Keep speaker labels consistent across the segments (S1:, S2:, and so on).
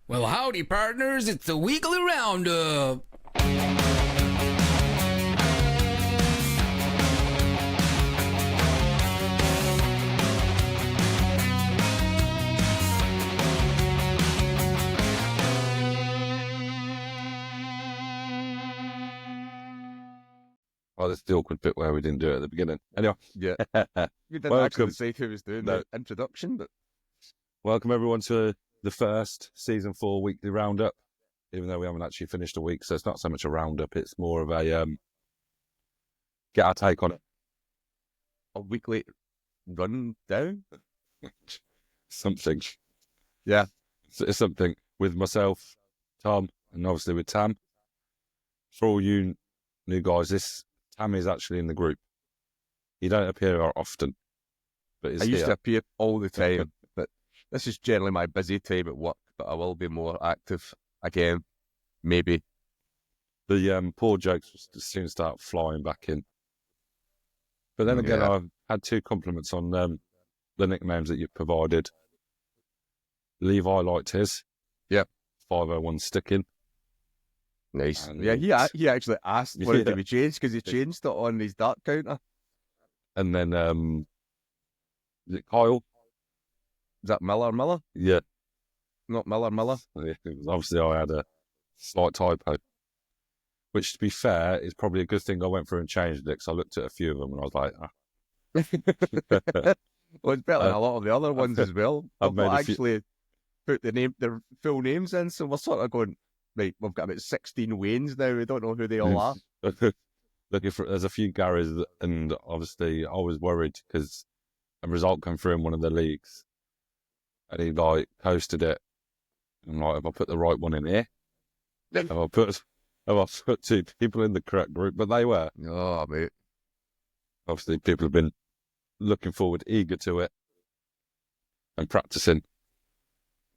S1: Well, howdy, partners. It's the weekly roundup.
S2: Oh, that's the awkward bit where we didn't do it at the beginning. Anyway,
S3: Yeah. We didn't
S2: Welcome.
S3: actually say who was doing the introduction, but
S2: welcome everyone to the first season 4 weekly roundup. Even though we haven't actually finished a week, so it's not so much a roundup; it's more of a get our take on it.
S3: a weekly run down.
S2: Something,
S3: Yeah.
S2: it's something with myself, Tom, and obviously with Tam. For all you new guys, this Tam is actually in the group. He don't appear often, but he's
S3: I used
S2: here.
S3: to appear all the time, but this is generally my busy time at work, but I will be more active again, maybe.
S2: The poor jokes soon start flying back in. But then again,
S3: Yeah.
S2: I've had 2 compliments on the nicknames that you've provided. Levi liked his.
S3: Yep.
S2: 501 sticking.
S3: Nice.
S2: And-
S3: Yeah, he actually asked for it to
S2: Yeah.
S3: be changed because he changed it on his dart counter.
S2: And then, is it Kyle?
S3: Is that Miller?
S2: Yeah.
S3: Not Miller.
S2: It was obviously, I had a slight typo. Which, to be fair, is probably a good thing I went through and changed it, because I looked at a few of them and I was like,
S3: Well, it's better than a lot of the other ones as well.
S2: I've
S3: I've
S2: made
S3: not
S2: a few-
S3: actually put their full names in, so we're sort of going, right, we've got about 16 Waynes now. We don't know who they all are.
S2: looking for, there's a few Garys, and obviously I was worried because a result came through in one of the leagues and he posted it. And have I put the right one in here? Have I put 2 people in the correct group? But they were.
S3: Oh, mate.
S2: Obviously, people have been looking forward, eager to it, and practicing.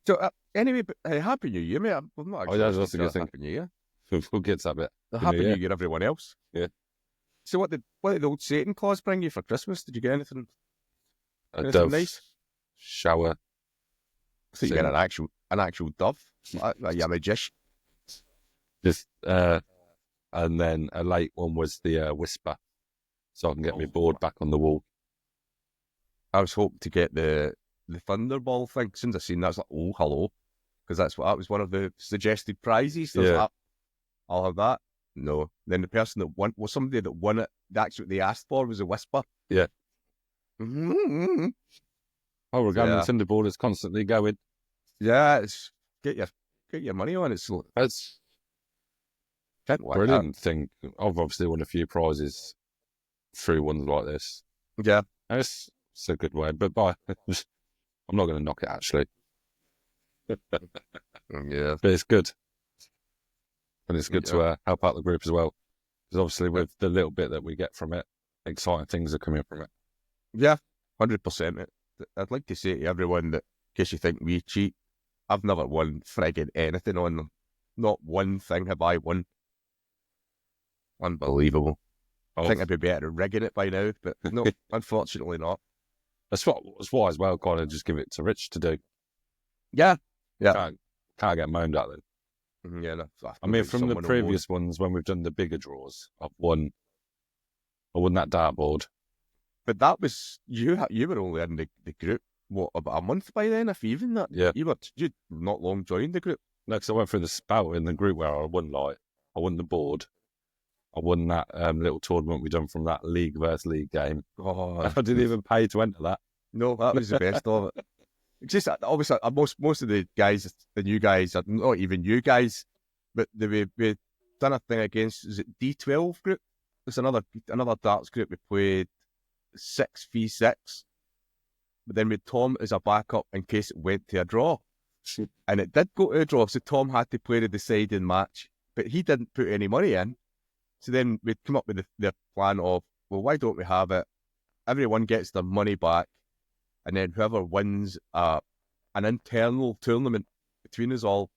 S3: So, anyway, but, hey, Happy New Year, mate. We've not actually
S2: yeah, that's
S3: said
S2: a good thing.
S3: Happy New Year.
S2: We'll get to that bit.
S3: Happy New Year, everyone else.
S2: Yeah.
S3: So, what did the old Satan Claus bring you for Christmas? Did you get anything?
S2: A
S3: Anything
S2: dove
S3: nice?
S2: shower.
S3: I think you get an actual dove. Yeah, magician.
S2: Just and then a late one was the whisper, so I can get my board back on the wall.
S3: I was hoping to get the Thunderball thing. As soon as I seen that, I was like, oh, hello. Because that was one of the suggested prizes. So I was
S2: Yeah.
S3: like, I'll have that. No. Then the person that won was somebody that won it. That's what they asked for was a whisper.
S2: Yeah.
S3: Mm-hmm.
S2: Oh, we're going
S3: Yeah.
S2: the board is constantly going.
S3: Yeah, it's get your money on it.
S2: That's
S3: Can't wait.
S2: brilliant thing. I've obviously won a few prizes through ones like this.
S3: Yeah.
S2: It's a good way, but I'm not going to knock it actually.
S3: Yeah.
S2: But it's good, and it's good
S3: Yeah.
S2: to help out the group as well. Because obviously, with the little bit that we get from it, exciting things are coming from it.
S3: Yeah, 100%. I'd like to say to everyone that, in case you think we cheat, I've never won friggin' anything on them. Not one thing have I won. Unbelievable. I think I'd be better at rigging it by now, but no, unfortunately not.
S2: That's why as well. Kind of just give it to Rich to do.
S3: Yeah.
S2: Can't get moaned at then.
S3: Yeah. No,
S2: I mean, from the previous ones when we've done the bigger draws, I won that dartboard.
S3: But that was you were only in the group what, about a month by then, if even that.
S2: Yeah.
S3: You'd not long joined the group.
S2: No, because I went through the spout in the group where I won the board. I won that little tournament we done from that league versus league game.
S3: Oh,
S2: I didn't even pay to enter that.
S3: no, that was the best of it. It's just obviously most of the guys, the new guys, are not even you guys, but we done a thing against, is it D12 group? It's another darts group. We played 6v6, but then with Tom as a backup in case it went to a draw, and it did go to a draw. So Tom had to play the deciding match, but he didn't put any money in. So then we'd come up with the plan of, well, why don't we have it? Everyone gets their money back, and then whoever wins an internal tournament between us all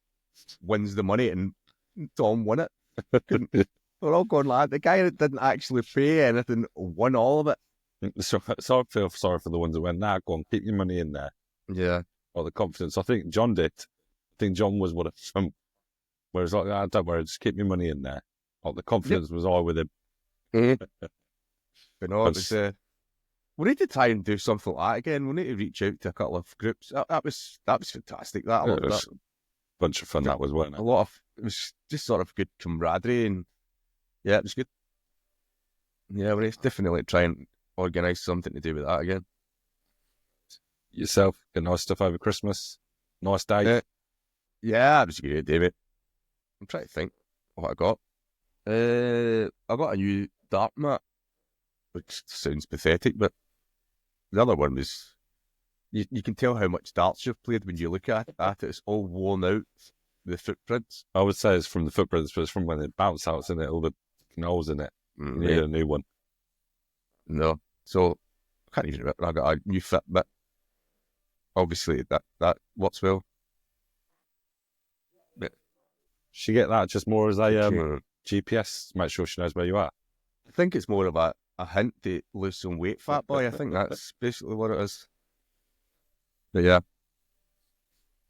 S3: wins the money, and Tom won it. We're all going, lad, the guy that didn't actually pay anything won all of it.
S2: So I feel sorry for the ones that went, nah, go on, keep your money in there.
S3: Yeah.
S2: Or the confidence. I think John did. think John was one of them. Whereas like, don't worry, just keep your money in there. Like the confidence was high with him.
S3: But no, it was. We need to try and do something like that again. We need to reach out to a couple of groups. That was fantastic. I loved that.
S2: A bunch of fun that was, wasn't it?
S3: It was just sort of good camaraderie, and yeah, it was good. Yeah, we need to definitely try and organise something to do with that again.
S2: Yourself, get nice stuff over Christmas. Nice day.
S3: Yeah, it was a good day, mate. I'm trying to think what I got. I got a new dart mat, which sounds pathetic, but the other one was, you can tell how much darts you've played when you look at it. It's all worn out, the footprints.
S2: I would say it's from the footprints, but it's from when it bounced out, isn't it? All the holes in it. You need a new one.
S3: No. So, I can't even remember. I got a new Fitbit. Obviously, that works well. But
S2: she get that just more as a GPS, make sure she knows where you are.
S3: I think it's more of a hint to lose some weight, fat boy. I think that's basically what it is. But yeah.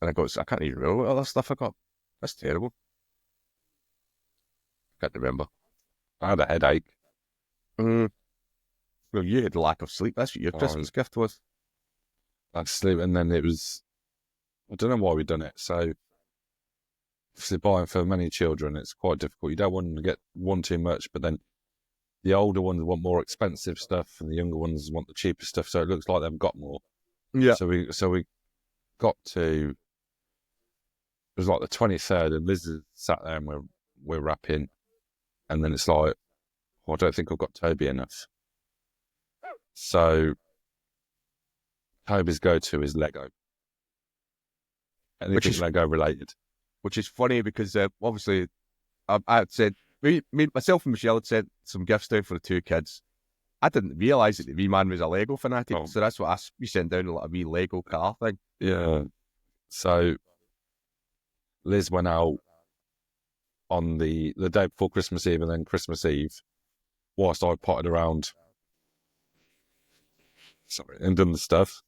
S3: And I can't even remember what other stuff I got. That's terrible. Can't remember.
S2: I had a headache.
S3: Well, you had lack of sleep. That's what your Christmas gift was.
S2: I had to sleep, and then it was, I don't know why we've done it. So, obviously, buying for many children, it's quite difficult. You don't want to get one too much, but then the older ones want more expensive stuff, and the younger ones want the cheaper stuff. So it looks like they've got more.
S3: Yeah.
S2: So we got to, it was like the 23rd, and Liz sat there, and we're wrapping, and then it's like, I don't think I've got Toby enough. So Toby's go-to is Lego. Anything Lego related.
S3: Which is funny because obviously I had said, myself and Michelle had sent some gifts down for the two kids. I didn't realise that the wee man was a Lego fanatic, so that's what we sent down, a wee Lego car thing.
S2: Yeah. So Liz went out on the day before Christmas Eve and then Christmas Eve, whilst I potted around and done the stuff.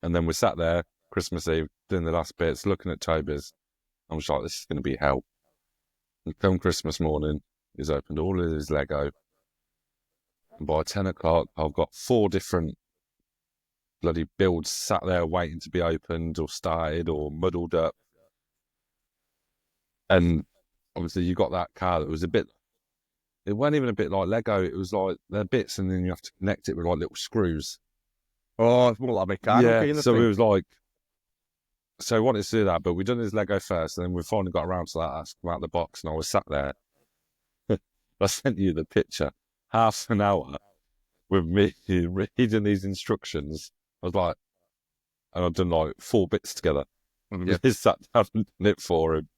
S2: And then we sat there Christmas Eve doing the last bits, looking at Toby's. I was like, this is going to be hell. And come Christmas morning, he's opened all of his Lego. And by 10 o'clock, I've got 4 different bloody builds sat there waiting to be opened or started or muddled up. And obviously you got that car that was it wasn't even a bit like Lego. It was like they're bits and then you have to connect it with like little screws.
S3: Oh, it's more like a mechanical kind of
S2: so
S3: thing.
S2: it was like, so I wanted to do that, but we done his Lego first, and then we finally got around to that. I come out of the box, and I was sat there. I sent you the picture. Half an hour with me reading these instructions. I was like, and I've done like 4 bits together.
S3: Yeah.
S2: He sat down and done it for him.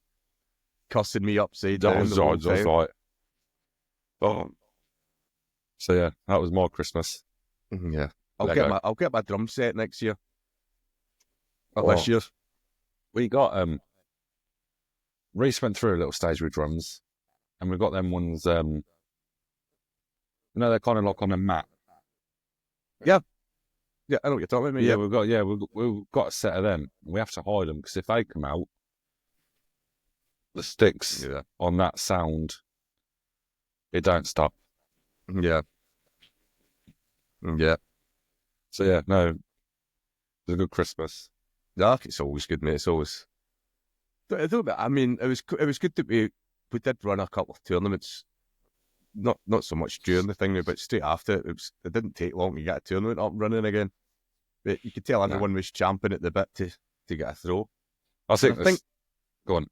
S3: Cussing me upside down.
S2: I was like, oh. So yeah, that was my Christmas.
S3: Yeah. I'll get my drum set next year. This year.
S2: We got Reese went through a little stage with drums, and we got them ones. They're kind of like on a mat.
S3: Yeah, I know what you're talking about.
S2: Yeah, we've got a set of them. We have to hide them because if they come out, the sticks on that sound, it don't stop.
S3: Yeah.
S2: So yeah, no, it was a good Christmas.
S3: Yeah, it's always good, mate. It's always. I mean, it was good that we did run a couple of tournaments. Not so much during the thing, but straight after it didn't take long to get a tournament up and running again. But you could tell everyone was champing at the bit to get a throw.
S2: I think. Go on.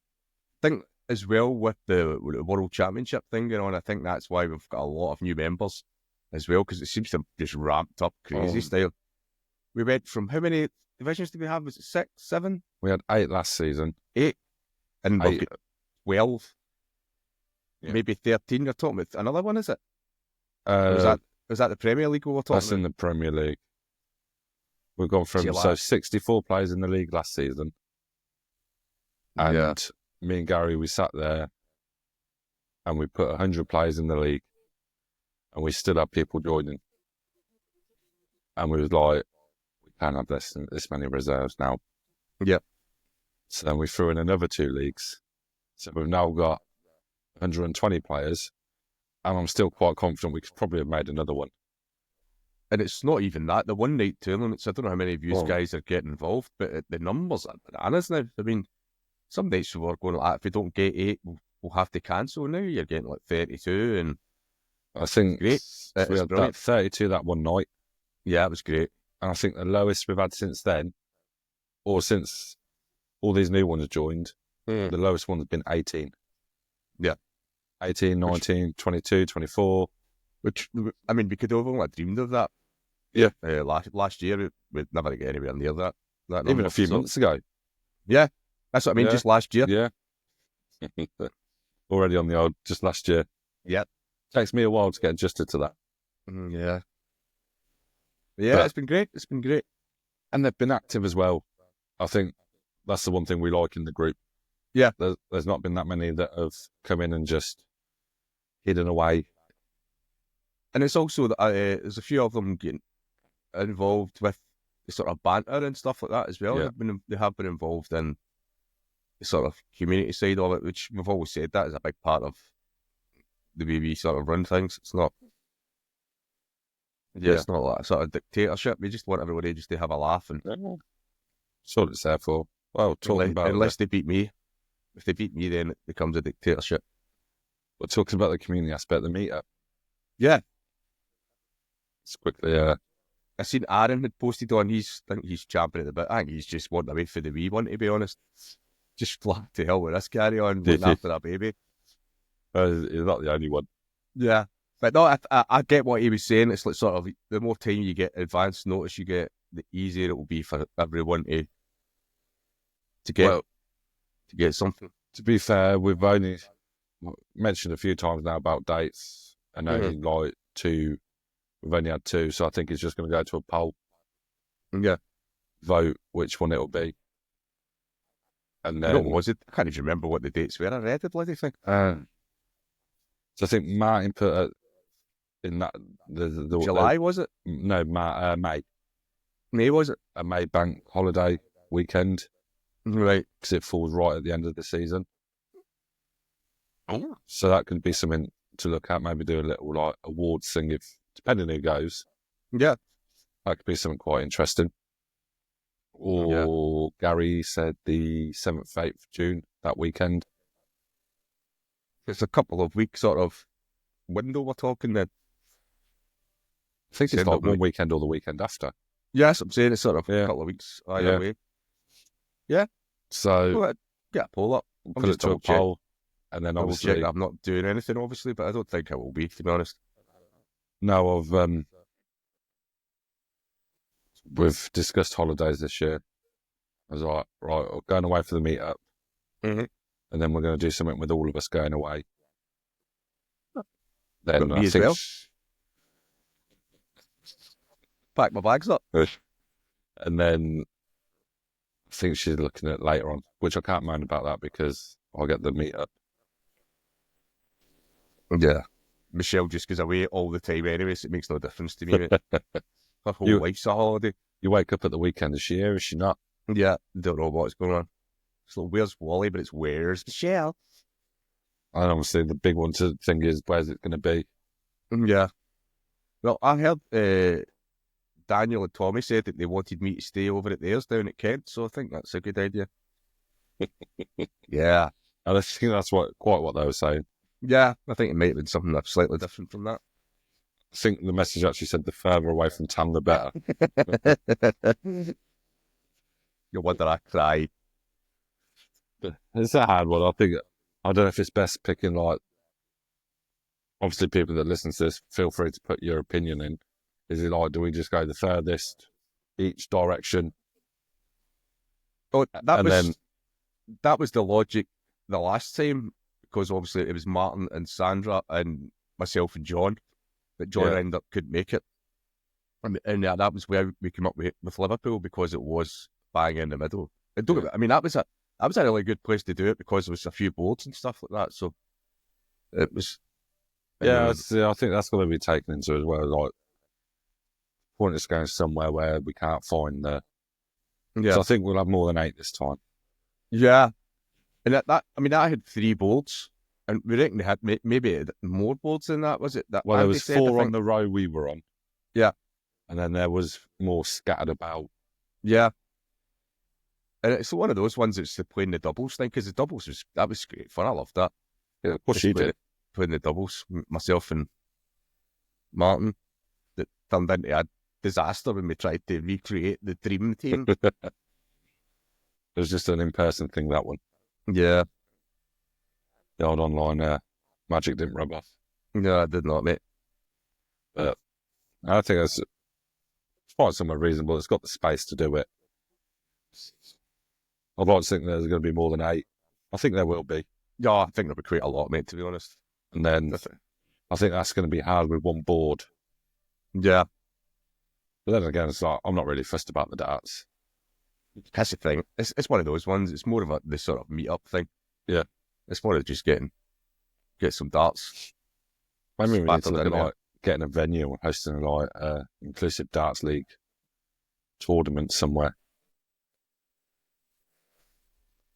S3: I think as well with the World Championship thing going on, I think that's why we've got a lot of new members as well, because it seems to have just ramped up crazy style. We went from how many divisions did we have? Was it 6, 7?
S2: We had 8 last season.
S3: 8. And we've got 12.
S2: Yeah.
S3: Maybe 13. You're talking about another one, is it? Was that the Premier League we were talking
S2: That's
S3: about?
S2: in the Premier League. We've gone from 64 players in the league last season. And me and Gary, we sat there and we put 100 players in the league and we still had people joining. And we was like, we can't have this many reserves now.
S3: Yeah.
S2: So then we threw in another 2 leagues. So we've now got 120 players, and I'm still quite confident we could probably have made another one.
S3: And it's not even that. The one night tournaments, I don't know how many of you guys are getting involved, but the numbers are bananas now. I mean, some nights we're going like, if we don't get 8, we'll have to cancel. Now you're getting like 32, and
S2: I think
S3: great.
S2: we had that 32 that one night.
S3: Yeah, it was great.
S2: And I think the lowest we've had since then, or since all these new ones joined, the lowest one has been 18.
S3: Yeah.
S2: 18, 19, 22, 24.
S3: Which, I mean, we could have only dreamed of that.
S2: Yeah.
S3: Last year, we'd never get anywhere near that
S2: Even
S3: number.
S2: a few months ago.
S3: Yeah. That's what I mean,
S2: Yeah.
S3: just last year.
S2: Yeah. Already on the old, just last year.
S3: Yeah.
S2: Takes me a while to get adjusted to that.
S3: Yeah. Yeah, it's been great. It's been great.
S2: And they've been active as well. I think that's the one thing we like in the group.
S3: Yeah.
S2: There's not been that many that have come in and just hidden away.
S3: And it's also that there's a few of them getting involved with the sort of banter and stuff like that as well.
S2: Yeah.
S3: They have been involved in the sort of community side of it, which we've always said that is a big part of the way we sort of run things. It's not. Yeah, it's not like a sort of dictatorship. We just want everybody just to have a laugh and.
S2: That's what it's there for. Well, talking about
S3: unless they beat me. If they beat me, then it becomes a dictatorship.
S2: We're talking about the community aspect of the meetup.
S3: Yeah.
S2: It's quickly.
S3: I seen Aaron had posted on. I think he's champing at the bit. I think he's just wanting away for the wee one, to be honest. Just flat to hell with this carry on, looking after that baby.
S2: He's not the only one.
S3: Yeah. But no, I get what he was saying. It's like sort of the more time you get advance notice you get, the easier it will be for everyone to get something.
S2: To be fair, we've only mentioned a few times now about dates, and only like 2. We've only had 2, so I think it's just going to go to a poll.
S3: Yeah.
S2: Vote which one it'll be. And then
S3: What was it? I can't even remember what the dates were. I read the bloody thing.
S2: So I think Martin put in that the
S3: July, was it?
S2: No, May.
S3: May, was it?
S2: A May bank holiday weekend.
S3: Right.
S2: Because it falls right at the end of the season.
S3: Oh.
S2: So that could be something to look at. Maybe do a little like awards thing, if depending who goes.
S3: Yeah.
S2: That could be something quite interesting. Or Gary said the 7th, 8th of June, that weekend.
S3: It's a couple of weeks sort of window we're talking then.
S2: I think it's
S3: Send
S2: like
S3: up,
S2: one
S3: mate.
S2: weekend or the weekend after.
S3: Yes, I'm saying it's sort of a couple of weeks either way. Yeah.
S2: So
S3: Go ahead. Get a poll up.
S2: put it to a poll, and then
S3: Double
S2: obviously
S3: check I'm not doing anything, obviously, but I don't think I will be, to be honest.
S2: now we've discussed holidays this year. I was like, right, we're going away for the meetup,
S3: Mm-hmm.
S2: and then we're going to do something with all of us going away. Then
S3: Got me
S2: I
S3: as
S2: think
S3: well. Pack my bags up.
S2: And then I think she's looking at later on, which I can't mind about that because I'll get the meetup.
S3: Yeah. Michelle just goes away all the time anyway, so it makes no difference to me. Mate. Her whole life's a holiday.
S2: You wake up at the weekend, is she here, is she not?
S3: Yeah. Don't know what's going on. So where's Wally, but it's where's Michelle?
S2: And obviously the big one to think is, where's it going to be?
S3: Yeah. Well, I heard Daniel and Tommy said that they wanted me to stay over at theirs down at Kent, so I think that's a good idea. Yeah.
S2: And I think that's quite what they were saying.
S3: Yeah, I think it might have been something that's slightly different from that.
S2: I think the message actually said the further away from Tam, the better.
S3: No wonder I cry.
S2: It's a hard one. I don't know if it's best picking, like, obviously people that listen to this, feel free to put your opinion in. Is it like, do we just go the furthest each direction?
S3: Oh,
S2: then
S3: that was the logic the last time, because obviously it was Martin and Sandra and myself and John, but John ended up couldn't make it. And that was where we came up with Liverpool, because it was bang in the middle. And I mean, that was a really good place to do it, because there was a few boards and stuff like that. So it was.
S2: I think that's got to be taken into as well. Like, point is going somewhere where we can't find the.
S3: Yeah.
S2: So I think we'll have more than 8 this time.
S3: Yeah. And I had 3 boards, and we reckon they had maybe more boards than that, was it? That
S2: Well, there
S3: Andy
S2: was
S3: said, I
S2: 4 on
S3: think.
S2: the row we were on.
S3: Yeah.
S2: And then there was more scattered about.
S3: Yeah. And it's one of those ones that's the playing the doubles thing, because the doubles was great fun. I loved that.
S2: Yeah, of course
S3: Just
S2: you did.
S3: playing the doubles, myself and Martin, that turned into a disaster when we tried to recreate the dream team.
S2: It was just an in-person thing, that one.
S3: Yeah.
S2: The old online magic didn't rub off.
S3: No, I did not, mate.
S2: But I think it's quite somewhat reasonable. It's got the space to do it. I'd like to think there's going to be more than 8. I think there will be.
S3: Yeah, I think that would create a lot, mate, to be honest.
S2: And then I think that's going to be hard with one board.
S3: Yeah.
S2: But then again, it's like, I'm not really fussed about the darts.
S3: That's the thing. It's one of those ones. It's more of the sort of meetup thing.
S2: Yeah.
S3: It's more of just get some darts.
S2: Maybe we need to
S3: Spattered
S2: look
S3: in
S2: at
S3: there.
S2: like getting a venue and hosting like inclusive darts league tournament somewhere.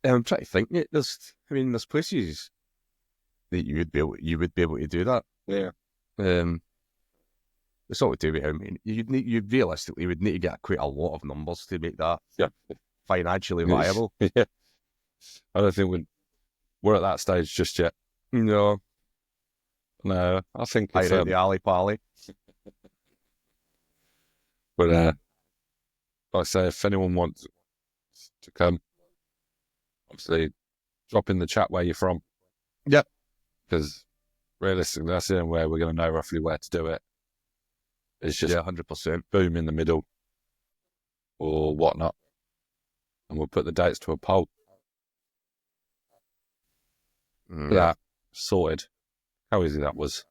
S3: I'm trying to think. Mate, there's places that you would be able to do that.
S2: Yeah.
S3: It's all to do with how many. You realistically would need to get quite a lot of numbers to make that financially viable.
S2: Yeah. I don't think we're at that stage just yet.
S3: No,
S2: No, I think
S3: I
S2: it's
S3: out the alley pally.
S2: but like I say, if anyone wants to come, obviously drop in the chat where you're from.
S3: Yep.
S2: Because realistically, that's the only way we're going to know roughly where to do it. It's just
S3: 100%.
S2: boom in the middle or whatnot. And we'll put the dates to a poll. That sorted. How easy that was.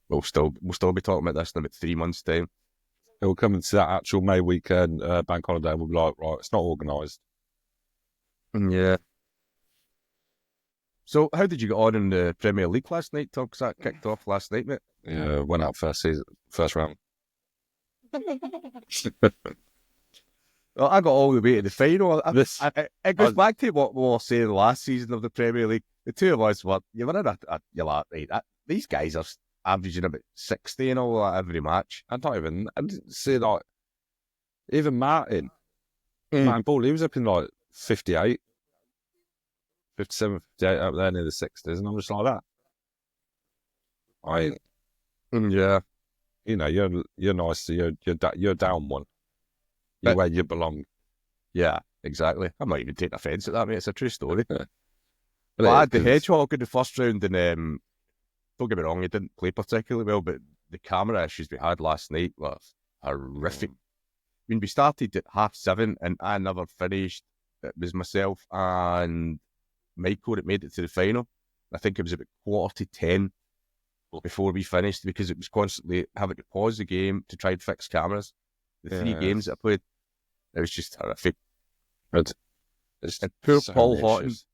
S3: We'll still be talking about this in about 3 months' time.
S2: It will come into that actual May weekend bank holiday. We'll be like, right, it's not organised.
S3: Yeah. So, how did you get on in the Premier League last night, Tom? Because that kicked off last night, mate.
S2: Yeah, went out first round.
S3: Well, I got all the way to the final. It goes back to what we were saying last season of the Premier League. The two of us you were in you're like, right, these guys are averaging about 60 and all that every match.
S2: I didn't see like, even Martin Ball, he was up in like 58, 57, 58 up there near the 60s, and I'm just like that.
S3: Yeah.
S2: You know, you're nice, so you're down one. You're where you belong.
S3: Yeah, exactly. I'm not even taking offence at that, mate. It's a true story.
S2: But
S3: I had the Hedgehog in the first round, and don't get me wrong, he didn't play particularly well, but the camera issues we had last night were horrific. I mean, we started at 7:30, and I never finished. It was myself and Michael that made it to the final. I think it was about 9:45 before we finished, because it was constantly having to pause the game to try and fix cameras. The 3 games that I played, it was just horrific. And poor
S2: so
S3: Paul
S2: many
S3: Horton.
S2: issues.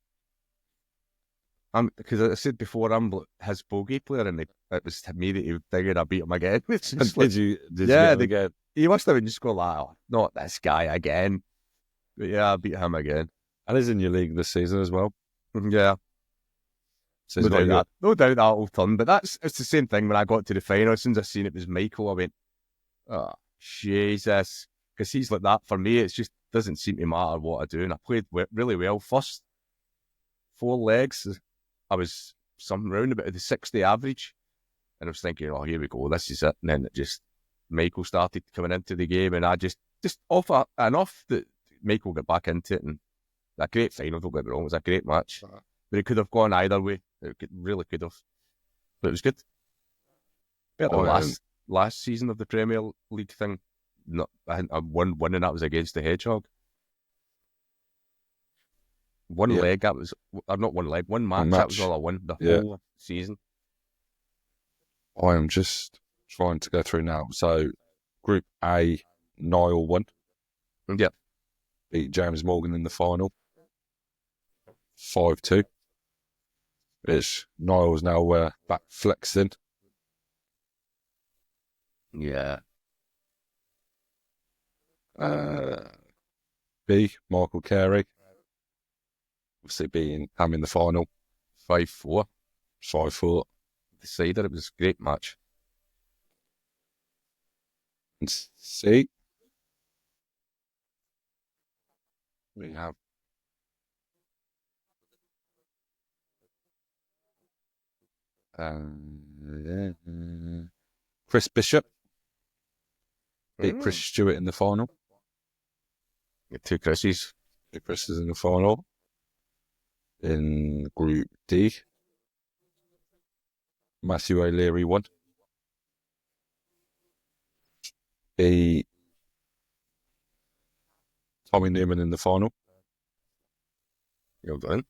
S3: Because I said before, I'm his bogey player, and it was to me that he would figure I beat him again.
S2: Did you get him again?
S3: He must have just gone like, oh, not this guy again. But yeah, I beat him again.
S2: And he's in your league this season as well.
S3: Yeah.
S2: So
S3: No doubt that'll turn. But it's the same thing when I got to the final. As soon as I seen it was Michael, I went, oh, Jesus. Because he's like that for me. It just doesn't seem to matter what I do. And I played really well. First 4 legs, I was some round about the 60 average. And I was thinking, oh, here we go. This is it. And then Michael started coming into the game. And I just off enough that Michael got back into it. And a great final, don't get me wrong. It was a great match. But it could have gone either way. Really could have. But it was good. Better than last season of the Premier League thing. I think I won one, and that was against the Hedgehog. One leg, that was, or not one leg, one match, that was all I won the whole season.
S2: I am just trying to go through now. So, Group A, Niall won.
S3: Yep.
S2: Beat James Morgan in the final. 5-2. Which Niall's now back flexing.
S3: Yeah.
S2: B, Michael Carey. Obviously being Tam in the final.
S3: 5-4.
S2: 5-4.
S3: Decided it was a great match.
S2: And C, we have Chris Bishop. Beat Chris Stewart in the final.
S3: Get 2 Chris's.
S2: Chris is in the final. In Group D, Matthew O'Leary won. E, Tommy Newman in the final.
S3: Well done.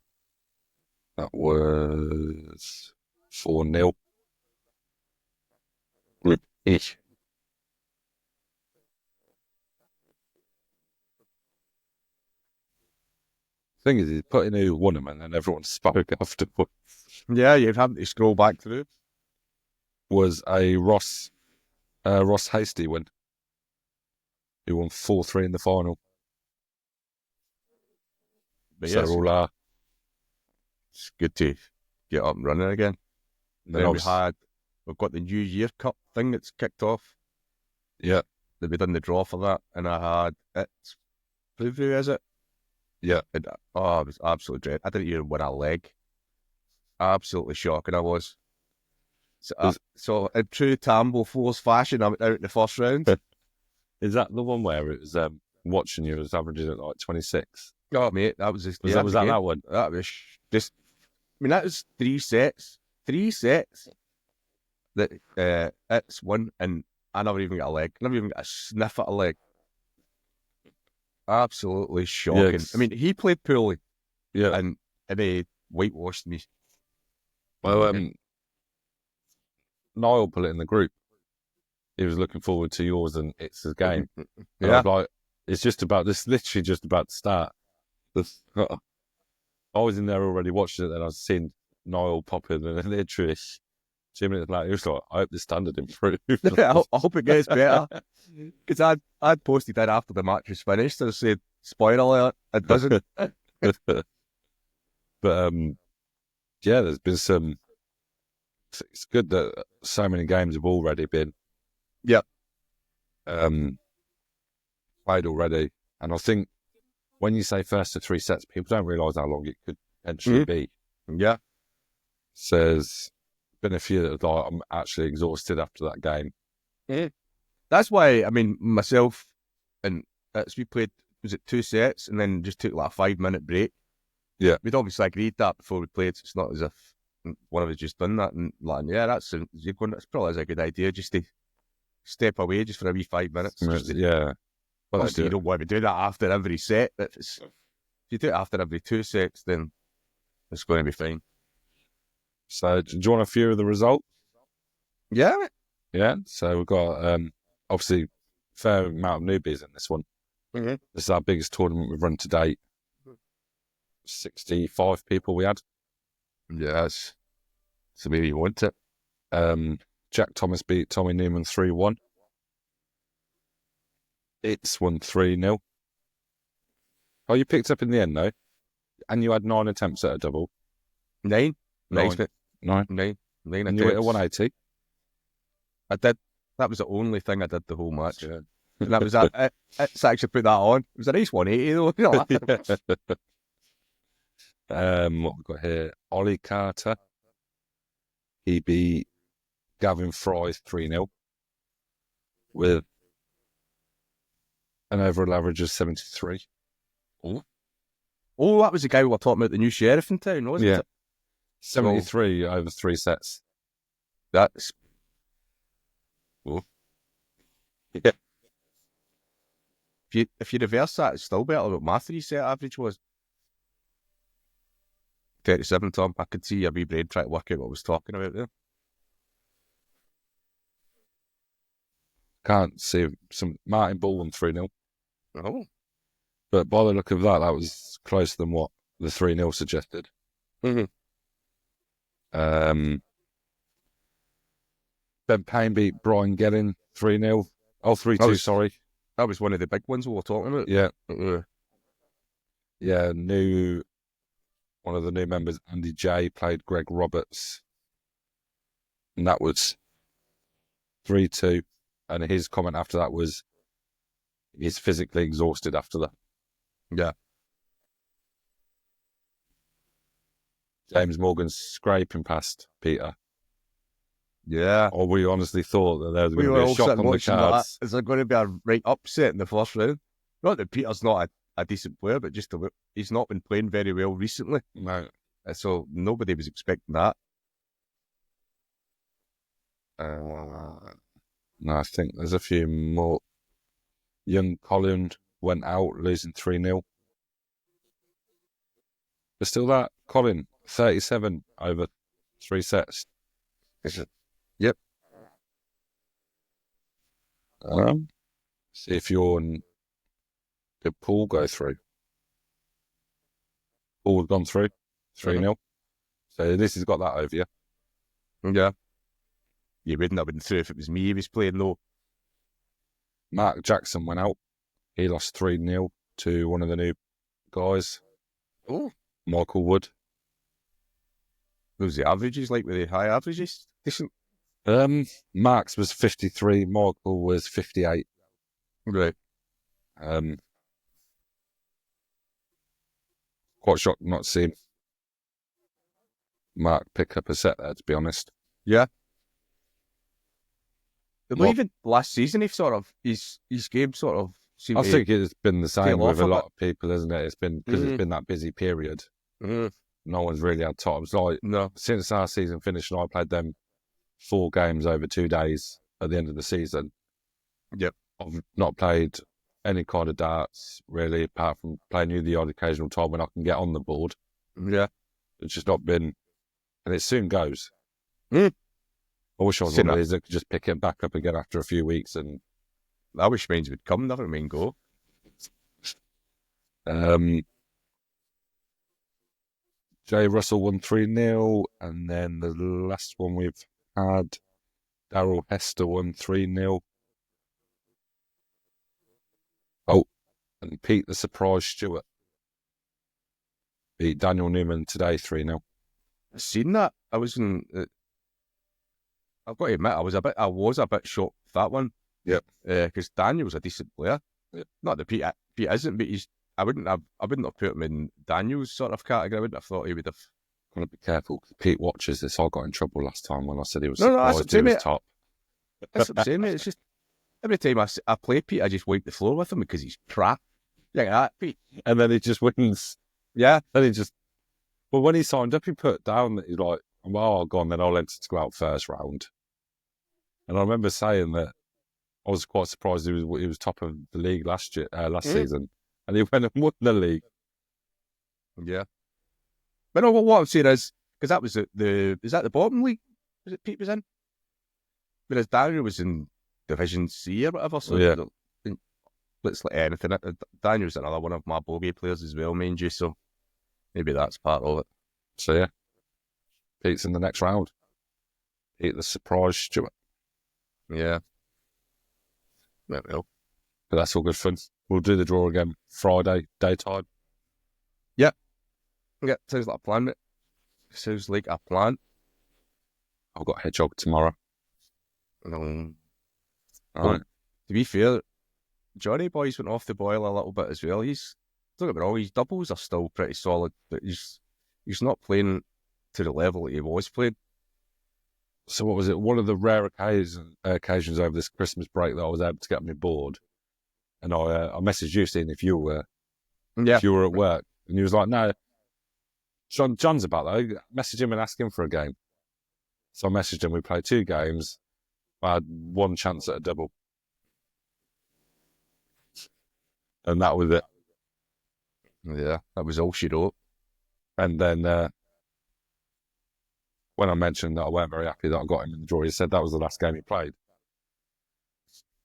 S2: That was 4-0. Group E. Thing is, he put in who won him, and then everyone spoke afterwards.
S3: Yeah, you'd have to scroll back through.
S2: Was a Ross Hasty win. He won 4-3 in the final.
S3: But
S2: So
S3: yes,
S2: all
S3: it's good to get up and running again.
S2: and
S3: Then
S2: then
S3: we've got the New Year Cup thing that's kicked off.
S2: yeah,
S3: That we done the draw for that, and I had it's Preview, is it?
S2: yeah.
S3: It was absolutely dread. I didn't even win a leg. Absolutely shocking I was. So in true Tambo Force fashion, I went out in the first round.
S2: Is that the one where it was watching you was averaging at like 26?
S3: Oh mate, that was just
S2: Was that one?
S3: That was just. I mean, that was 3 sets. 3 sets. That it's won, and I never even got a leg. Never even got a sniff at a leg. Absolutely shocking.
S2: Yeah,
S3: I mean, he played poorly,
S2: Yeah.
S3: and he whitewashed me.
S2: Well, Niall put it in the group. He was looking forward to yours and it's a game. And I
S3: Yeah,
S2: was like, it's literally just about to start. I was in there already watching it, and I was seeing Niall pop in, and then literally 2 minutes later, he was like, I hope the standard improved.
S3: I hope it gets better. Because I'd posted that after the match was finished, and I said, spoiler alert, it doesn't.
S2: But yeah, there's been some. It's good that so many games have already been
S3: Yep.
S2: played already, and I think when you say first to 3 sets, people don't realise how long it could potentially be.
S3: Yeah.
S2: So there's been a few that are like, I'm actually exhausted after that game.
S3: That's why, I mean, myself and we played, was it 2 sets, and then just took like a 5-minute break.
S2: Yeah.
S3: We'd obviously agreed that before we played, so it's not as if one of us just done that. And like, yeah, that's probably is a good idea, just to step away just for a wee 5 minutes.
S2: Yeah. Well,
S3: Obviously, you don't want to do that after every set, but if you do it after every 2 sets, then it's going to be fine.
S2: So do you want a few of the results?
S3: Yeah, mate.
S2: Yeah. So we've got obviously fair amount of newbies in this one.
S3: Mhm.
S2: This is our biggest tournament we've run to date. 65 people we had.
S3: Yes. So maybe you want it.
S2: Jack Thomas beat Tommy Newman 3-1. It's won 3-0. Oh, you picked up in the end, though. And you had 9 attempts at a double.
S3: 9. Nice, mate.
S2: 9.
S3: 9.
S2: And you hit a 180.
S3: I did. That was the only thing I did the whole match.
S2: Yeah.
S3: And that was that. It's actually put that on. It was a nice 180 though. You know,
S2: What we've got here, Ollie Carter. He beat Gavin Fry 3-0 with an overall average of 73.
S3: Oh, that was the guy we were talking about, the new sheriff in town, wasn't it?
S2: 73 over 3 sets.
S3: That's. Oh.
S2: Yeah.
S3: If you reverse that, it's still better than what my 3 set average was. 37, Tom. I could see your wee brain trying to work out what I was talking about there.
S2: Can't see some Martin Ball won 3-0.
S3: Oh.
S2: But by the look of that, that was closer than what the 3-0 suggested.
S3: Mm-hmm.
S2: Ben Payne beat Brian Gelling 3-0. Oh, 3-2, sorry.
S3: That was one of the big ones we were talking about.
S2: Yeah. Yeah, one of the new members, Andy J, played Greg Roberts. And that was 3-2. And his comment after that was he's physically exhausted after that.
S3: Yeah.
S2: James Morgan scraping past Peter.
S3: Yeah.
S2: Or we honestly thought that there was
S3: We
S2: going
S3: were
S2: to be a
S3: all
S2: shock
S3: sitting
S2: on the
S3: watching
S2: cards.
S3: that. Is there going to be a right upset in the first round? Not that Peter's not a decent player, but just he's not been playing very well recently.
S2: No.
S3: So nobody was expecting that.
S2: No, I think there's a few more. Young Colin went out, losing 3-0. But still that, Colin, 37 over 3 sets.
S3: Yep.
S2: See if did Paul go through? Paul had gone through, 3-0. So this has got that over you.
S3: Yeah. You wouldn't have been through if it was me he was playing, though.
S2: Mark Jackson went out. He lost 3-0 to one of the new guys.
S3: Oh.
S2: Michael Wood.
S3: What was the averages like? Were they high averages? Decent.
S2: Mark's was 53. Michael was 58.
S3: Right.
S2: Quite shocked not seeing Mark pick up a set there, to be honest.
S3: Yeah. But
S2: What-
S3: even last season, his game sort of seemed
S2: I think it's been the same
S3: tail
S2: with
S3: off
S2: a
S3: a
S2: lot of people, isn't it? It's been because it's
S3: Mhm.
S2: been that busy period.
S3: Mhm.
S2: No one's really had time. It's like
S3: No.
S2: since our season finished, and I played them 4 games over 2 days at the end of the season.
S3: Yep.
S2: I've not played any kind of darts really, apart from playing you the odd occasional time when I can get on the board.
S3: Yeah.
S2: It's just not been, and it soon goes.
S3: Mm.
S2: I wish I was
S3: Seen
S2: one of
S3: that.
S2: these that could just pick it back up again after a few weeks. And
S3: I wish mine would come, never mind go.
S2: Jay Russell won 3-0, and then the last one we've had, Daryl Hester won 3-0. Oh, and Pete the Surprise Stewart beat Daniel Newman today 3-0.
S3: I seen that. I was in. I've got to admit, I was a bit shocked with that one.
S2: Yep.
S3: Because Daniel's a decent player.
S2: Yep.
S3: Not that Pete isn't, but I wouldn't have put him in Daniel's sort of category. I wouldn't have thought he would have.
S2: Got to be careful because Pete watches this. I got in trouble last time when I said he was
S3: No, that's
S2: surprised
S3: what I'm
S2: he was
S3: saying,
S2: top.
S3: That's what I'm saying, mate. It's just every time I play Pete, I just wipe the floor with him because he's crap. Like that, Pete.
S2: And then he just wins.
S3: Yeah.
S2: Then he just. Well, when he signed up, he put down that he's like, "Well, I'll go on, then I'll enter to go out first round." And I remember saying that I was quite surprised he was top of the league last season, and he went and won the league.
S3: Yeah. But no, what I'm saying is, because that was is that the bottom league? Was it Pete was in? Whereas Daniel was in Division C or whatever. So
S2: Yeah.
S3: Let's let anything. Daniel's another one of my bogey players as well, mind you. So maybe that's part of it.
S2: So yeah, Pete's in the next round. Pete the Surprise Stewart.
S3: Yeah. Well.
S2: But that's all good fun. We'll do the draw again Friday daytime.
S3: Yeah, sounds like a plan, mate. Sounds like a plan.
S2: I've got Hedgehog tomorrow.
S3: Well,
S2: All right.
S3: to be fair, Johnny Boy's went off the boil a little bit as well. Don't get me wrong, his doubles are still pretty solid, but he's not playing to the level that he was playing.
S2: So what was it? One of the rare occasions over this Christmas break that I was able to get on my board, and I messaged you seeing if you were at work, and he was like, "No, John's about though. Message him and ask him for a game." So I messaged him. We played 2 games. I had 1 chance at a double, and that was it.
S3: Yeah, that was all she wrote.
S2: And then when I mentioned that I weren't very happy that I got him in the draw, he said that was the last game he played.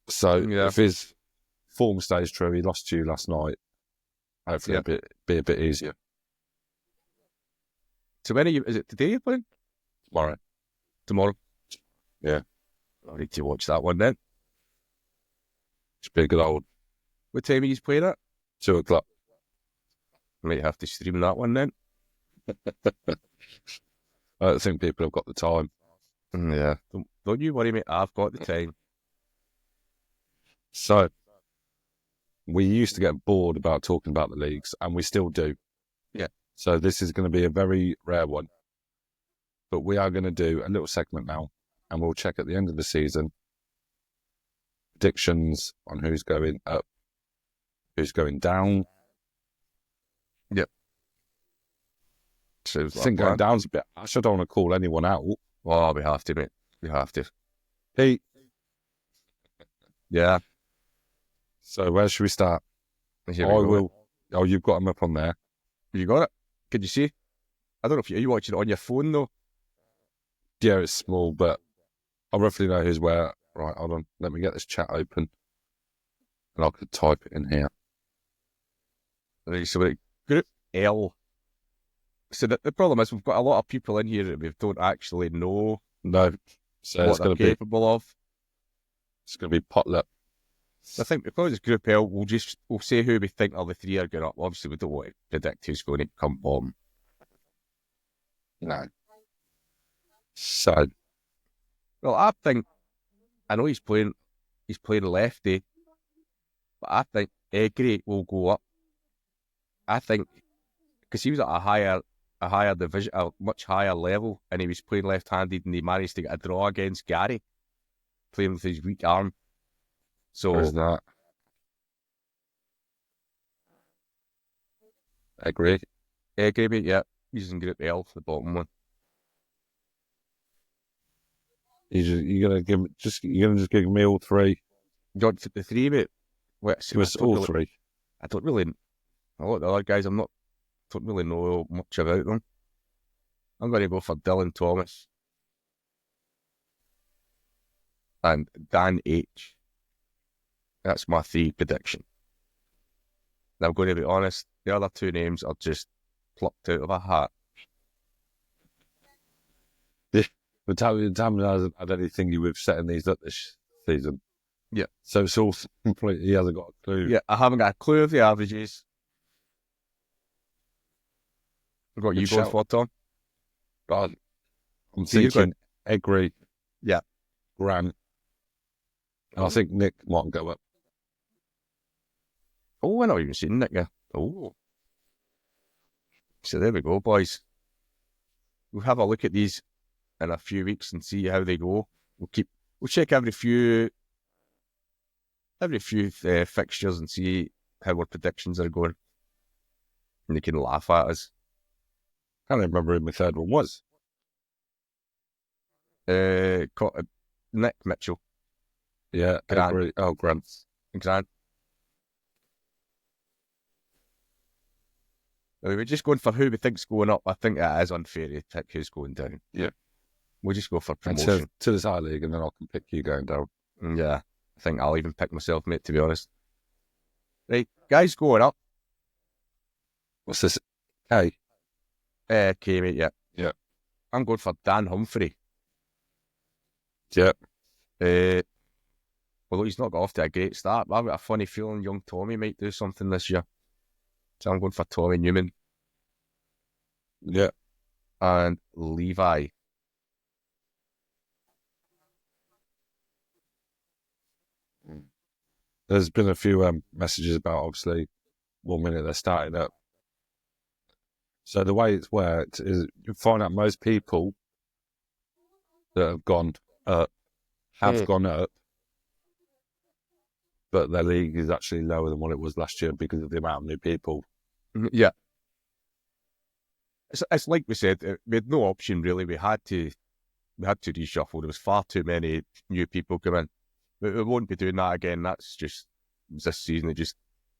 S2: So
S3: Yeah.
S2: if his form stays true, he lost to you last night. Hopefully it'll be a bit easier
S3: So is it today you're playing?
S2: tomorrow.
S3: Yeah. I need to watch that one then.
S2: Should be a good old
S3: What time are you playing at?
S2: 2 o'clock.
S3: Might have to stream that one then.
S2: I don't think people have got the time.
S3: Yeah. Don't you worry, mate. I've got the time.
S2: So, we used to get bored about talking about the leagues, and we still do.
S3: Yeah.
S2: So this is going to be a very rare one. But we are going to do a little segment now, and we'll check at the end of the season predictions on who's going up, who's going down.
S3: Yep.
S2: I
S3: Sounds like
S2: think
S3: a plan.
S2: going down's a bit. I don't want to call anyone out.
S3: Oh, we have to, mate. We have to.
S2: Pete,
S3: Yeah.
S2: so where should we start?
S3: Here we go.
S2: will. Oh, you've got them up on there.
S3: You got it? Could you see? I don't know if are you watching it on your phone though?
S2: Yeah, it's small, but I roughly know who's where. Right, hold on. Let me get this chat open, and I could type it in here.
S3: Right, so Group L. So the problem is we've got a lot of people in here that we don't actually know
S2: No, so
S3: what
S2: it's
S3: they're
S2: going to
S3: capable of.
S2: be potluck.
S3: I think because it's Group L, we'll say who we think are the three are going up. Obviously, we don't want to predict who's going to come bottom.
S2: No. So
S3: Well, I think I know he's playing lefty, but I think Egri will go up. I think because he was at a higher division, a much higher level, and he was playing left-handed, and he managed to get a draw against Gary, playing with his weak arm. So
S2: where's that? Agree.
S3: Egri, mate, yeah, he's in Group L, the bottom one.
S2: You're gonna just give me all three.
S3: You want the three, mate? Wait,
S2: Give us all three.
S3: I don't really. A lot of the other guys, don't really know much about them. I'm going to go for Dylan Thomas and Dan H. That's my three prediction. Now, I'm going to be honest, the other two names are just plucked out of a hat.
S2: But Tam hasn't had anything with setting these up this season.
S3: Yeah.
S2: So it's all complete. He hasn't got a clue.
S3: Yeah, I haven't got a clue of the averages. What
S2: Good
S3: you going
S2: shout.
S3: for, Tom?
S2: But I'm
S3: So you're
S2: thinking Egri.
S3: Yeah.
S2: Grant. And I think Nick might go up.
S3: Oh, I've not even seen Nick. Oh. So there we go, boys. We'll have a look at these in a few weeks and see how they go. We'll check every few fixtures and see how our predictions are going. And they can laugh at us.
S2: I can't remember who my third one was.
S3: Nick Mitchell,
S2: Yeah,
S3: Grant.
S2: Egri. Oh, Grant.
S3: Grant. We're just going for who we think's going up. I think it is unfair to pick who's going down.
S2: Yeah.
S3: We'll just go for
S2: And
S3: promotion.
S2: to this high league, and then I can pick you going down.
S3: Yeah, I think I'll even pick myself, mate, to be honest. Right, guys going up.
S2: What's this? Hey.
S3: Okay, mate, yeah.
S2: Yeah.
S3: I'm going for Dan Humphrey.
S2: Yeah.
S3: Although he's not got off to a great start, but I've got a funny feeling young Tommy might do something this year. So I'm going for Tommy Newman
S2: Yeah.
S3: and Levi.
S2: There's been a few messages about, obviously, 1 minute they're starting up. So the way it's worked is you find out most people that have gone up have gone up, but their league is actually lower than what it was last year because of the amount of new people.
S3: Yeah. It's like we said, we had no option really. We had to reshuffle. There was far too many new people coming. We won't be doing that again. That's just this season.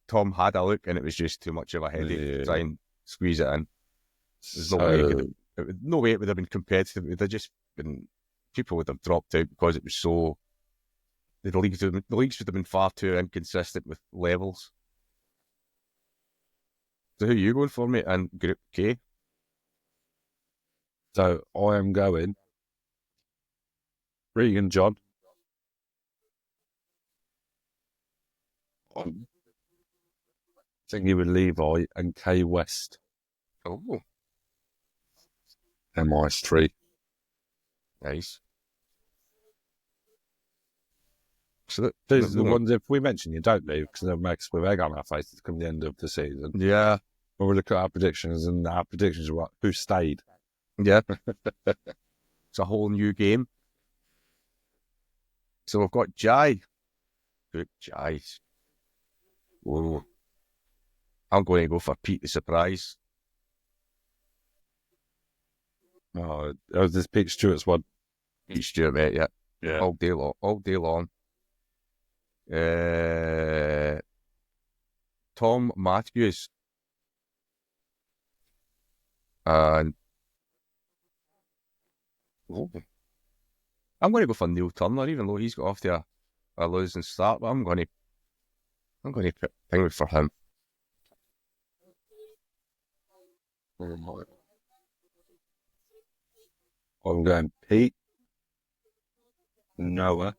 S3: Tom had a look and it was just too much of a headache to try and squeeze it in. There's no way it would have been competitive. It would have just been, people would have dropped out because it was so. The leagues would have been far too inconsistent with levels. So who are you going for, mate? And Group K?
S2: So I am going Regan John. Thingy with Levi and K West.
S3: Oh,
S2: MIS3.
S3: nice. So
S2: These are the ones, if we mention you don't leave, because they'll make us with egg on our faces come the end of the season.
S3: Yeah,
S2: When we look at our predictions, and our predictions are right, who stayed?
S3: yeah. It's a whole new game. So we've got Jai. Good Jai. Whoa. I'm going to go for Pete the Surprise.
S2: Oh, that was this Pete Stewart's one.
S3: Pete Stewart, mate, yeah.
S2: Yeah.
S3: All day long. All day long. Tom Matthews. And I'm going to go for Neil Turner, even though he's got off to a losing start. But I'm going to pick thing for him.
S2: I'm going Pete, Noah,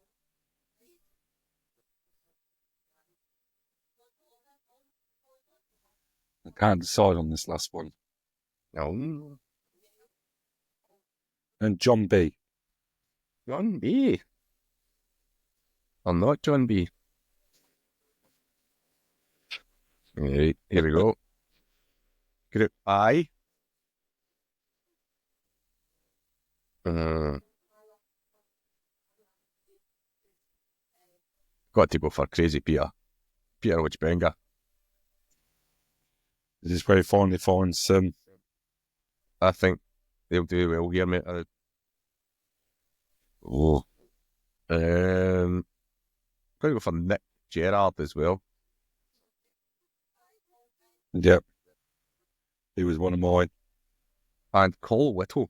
S2: I can't decide on this last one,
S3: No,
S2: and John B.
S3: John B. Or not John B. Right, here we go. Group I. Got to go for Crazy Peter. Peter Witchbenga.
S2: This is where he finally finds some.
S3: I think they'll do well here, mate. Going to go for Nick Gerard as well.
S2: Yep. He was one of mine.
S3: And Cole Whittle.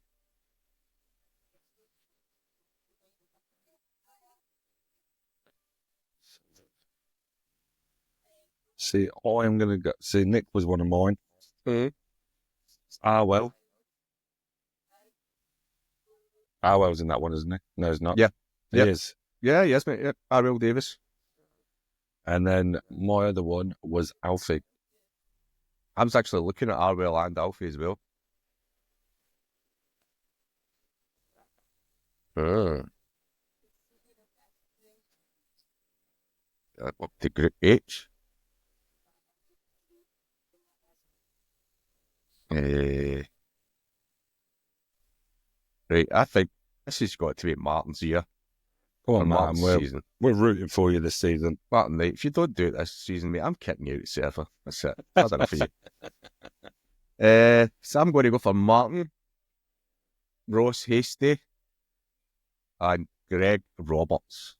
S2: See, I am going to go. See, Nick was one of mine. Arwell. Arwell's in that one, isn't he? No, he's not.
S3: Yeah.
S2: He
S3: Yep.
S2: is.
S3: Yeah, yes, mate. Yep. R.L. Davis.
S2: And then my other one was Alfie.
S3: I was actually looking at R.L. and Alfie as well. Up to Group H. Right, I think this has got to be Martin's year.
S2: Come
S3: Or
S2: on, man.
S3: Martin's season.
S2: We're rooting for you this season.
S3: Martin, mate, if you don't do it this season, mate, I'm kicking you out, surfer. That's it. That's enough for you. So I'm going to go for Martin, Ross Hasty, and Greg Roberts.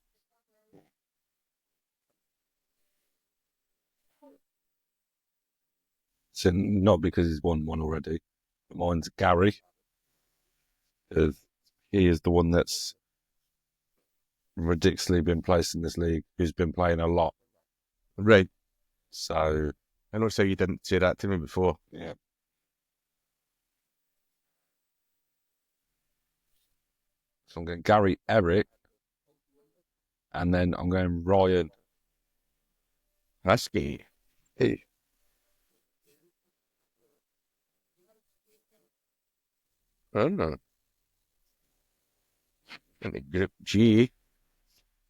S2: So not because he's won one already. But mine's Gary. He is the one that's ridiculously been placed in this league, who's been playing a lot.
S3: Right.
S2: So
S3: I know how you didn't say that to me before.
S2: yeah. So I'm going Gary Eric, and then I'm going Ryan.
S3: Husky.
S2: Hey.
S3: I don't know. In the Group G,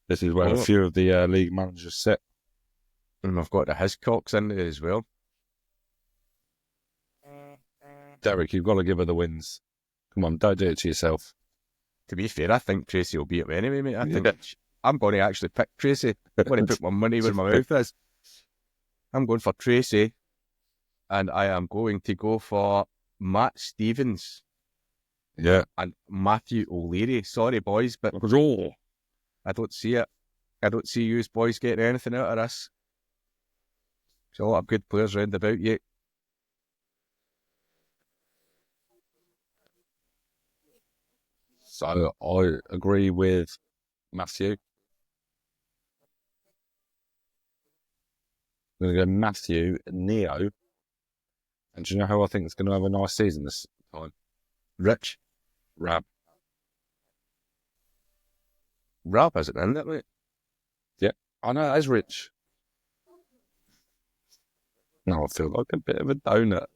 S2: This is where a few of the league managers sit.
S3: and I've got the Hiscocks in there as well.
S2: Derek, you've got to give her the wins. Come on, don't do it to yourself.
S3: To be fair, I think Tracy will beat him anyway, mate. I think I'm going to actually pick Tracy. I'm going to put my money where my mouth is. I'm going for Tracy, and I am going to go for Matt Stevens
S2: Yeah.
S3: and Matthew O'Leary. Sorry, boys, but
S2: Oh.
S3: I don't see it. I don't see you boys getting anything out of this. There's a lot of good players round about you.
S2: So I agree with Matthew. I'm going to go Matthew, Neo. And do you know who I think is going to have a nice season this time?
S3: Rich.
S2: Rab.
S3: Rab isn't in it, mate.
S2: Yeah, I know, that is Rich. No, I feel like a bit of a donut.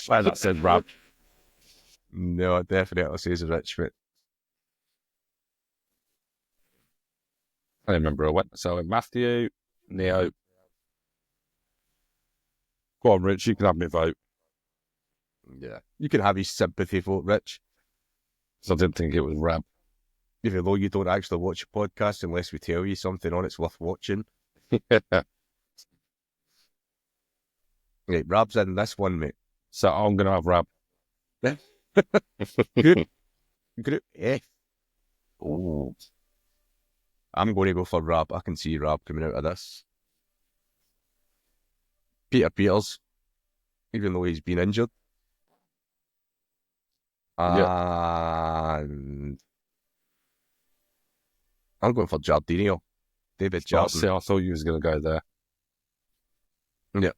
S2: Well, that said rab.
S3: No, it definitely says rich, but
S2: I remember I went. So Matthew, Neo. Go on, Rich, you can have my vote.
S3: yeah. You can have his sympathy vote, Rich.
S2: So I didn't think it was rab.
S3: Even though you don't actually watch a podcast unless we tell you something on it's worth watching. Right, Rab's in this one, mate.
S2: So I'm going to have rab.
S3: Group F.
S2: Ooh.
S3: I'm going to go for Rab. I can see Rab coming out of this. Peter Peters, even though he's been injured. And I'm going for Jardinio. David
S2: Oh,
S3: Jardine.
S2: see, I thought you was going to go there.
S3: Yeah.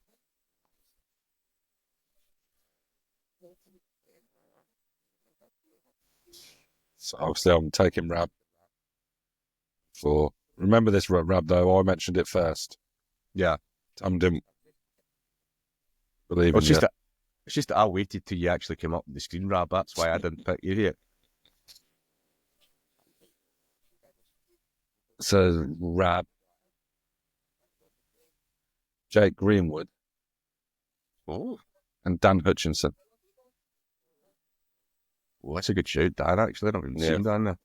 S2: So obviously I'm taking rab. Remember this rab though, I mentioned it first.
S3: Yeah.
S2: Tom didn't believe
S3: Well,
S2: in you.
S3: it's just that I waited till you actually came up with the screen, Rab. That's why I didn't pick you here.
S2: So rab. Jake Greenwood.
S3: Oh.
S2: And Dan Hutchinson.
S3: Well, that's a good shout, Dan, actually. I don't even seen Dan there.